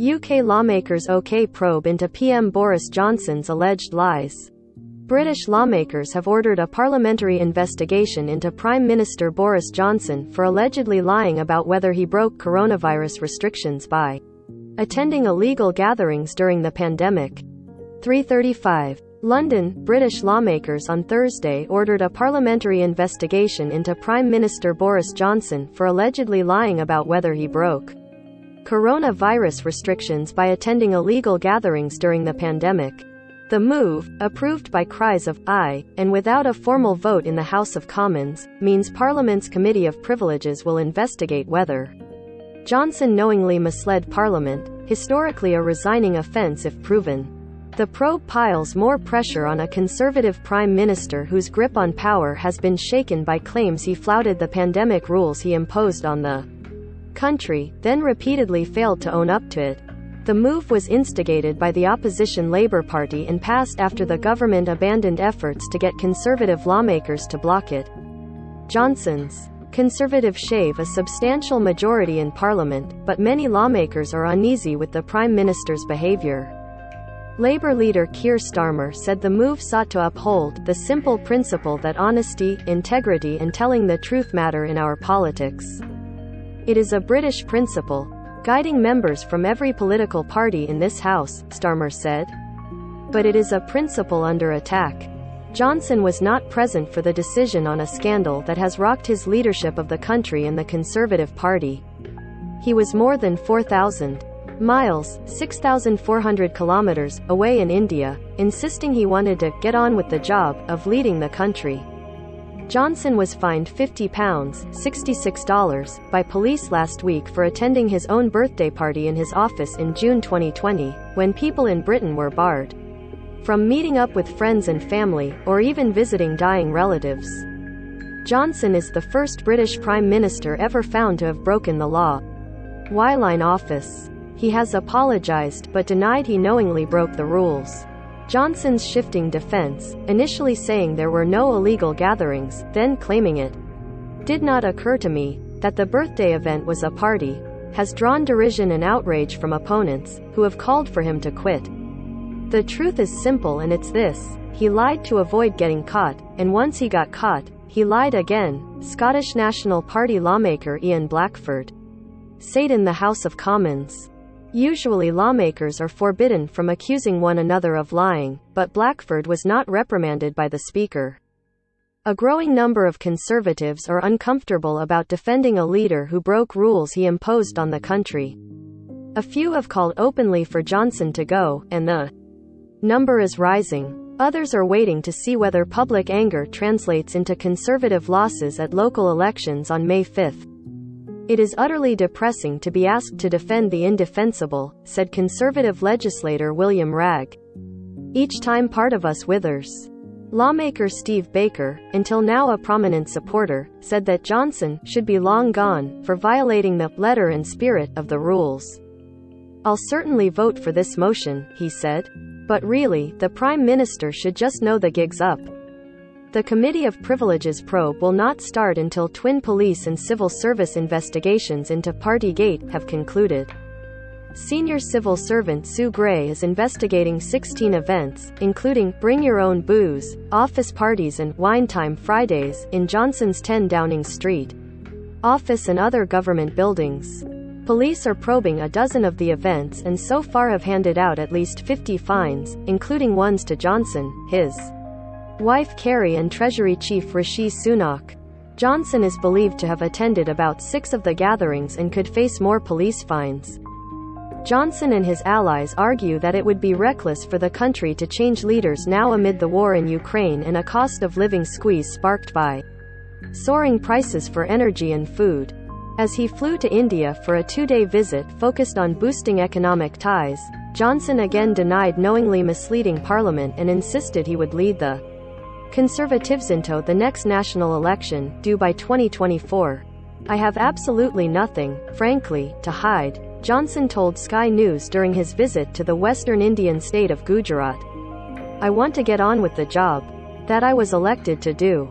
UK lawmakers OK probe into PM Boris Johnson's alleged lies. British lawmakers have ordered a parliamentary investigation into Prime Minister Boris Johnson for allegedly lying about whether he broke coronavirus restrictions by attending illegal gatherings during the pandemic. 3:35. London, British lawmakers on Thursday ordered a parliamentary investigation into Prime Minister Boris Johnson for allegedly lying about whether he broke coronavirus restrictions by attending illegal gatherings during the pandemic. The move, approved by cries of "aye," and without a formal vote in the House of Commons, means Parliament's Committee of Privileges will investigate whether Johnson knowingly misled Parliament, historically a resigning offence if proven. The probe piles more pressure on a Conservative Prime Minister whose grip on power has been shaken by claims he flouted the pandemic rules he imposed on the country, then repeatedly failed to own up to it. The move was instigated by the opposition Labour Party and passed after the government abandoned efforts to get Conservative lawmakers to block it. Johnson's Conservative shave a substantial majority in Parliament, but many lawmakers are uneasy with the Prime Minister's behaviour. Labour leader Keir Starmer said the move sought to uphold the simple principle that honesty, integrity and telling the truth matter in our politics. It is a British principle, guiding members from every political party in this House, Starmer said. But it is a principle under attack. Johnson was not present for the decision on a scandal that has rocked his leadership of the country and the Conservative Party. He was more than 4,000 miles, 6,400 kilometers, away in India, insisting he wanted to get on with the job of leading the country. Johnson was fined £50, $66, by police last week for attending his own birthday party in his office in June 2020, when people in Britain were barred from meeting up with friends and family, or even visiting dying relatives. Johnson is the first British Prime Minister ever found to have broken the law. While in office, he has apologised but denied he knowingly broke the rules. Johnson's shifting defense, initially saying there were no illegal gatherings, then claiming it did not occur to me, that the birthday event was a party, has drawn derision and outrage from opponents, who have called for him to quit. The truth is simple and it's this: he lied to avoid getting caught, and once he got caught, he lied again, Scottish National Party lawmaker Ian Blackford said in the House of Commons. Usually lawmakers are forbidden from accusing one another of lying, but Blackford was not reprimanded by the Speaker. A growing number of Conservatives are uncomfortable about defending a leader who broke rules he imposed on the country. A few have called openly for Johnson to go, and the number is rising. Others are waiting to see whether public anger translates into Conservative losses at local elections on May 5. It is utterly depressing to be asked to defend the indefensible, said Conservative legislator William Ragg. Each time part of us withers. Lawmaker Steve Baker, until now a prominent supporter, said that Johnson should be long gone for violating the letter and spirit of the rules. "I'll certainly vote for this motion," he said. But really, the Prime Minister should just know the gig's up. The Committee of Privileges probe will not start until twin police and civil service investigations into Partygate have concluded. Senior civil servant Sue Gray is investigating 16 events, including Bring Your Own Booze, office parties and Wine Time Fridays in Johnson's 10 Downing Street office and other government buildings. Police are probing a dozen of the events and so far have handed out at least 50 fines, including ones to Johnson, his wife Carrie and Treasury Chief Rishi Sunak. Johnson is believed to have attended about 6 of the gatherings and could face more police fines. Johnson and his allies argue that it would be reckless for the country to change leaders now amid the war in Ukraine and a cost of living squeeze sparked by soaring prices for energy and food. As he flew to India for a 2-day visit focused on boosting economic ties, Johnson again denied knowingly misleading Parliament and insisted he would lead the Conservatives into the next national election, due by 2024. "I have absolutely nothing, frankly, to hide," Johnson told Sky News during his visit to the western Indian state of Gujarat. "I want to get on with the job that I was elected to do."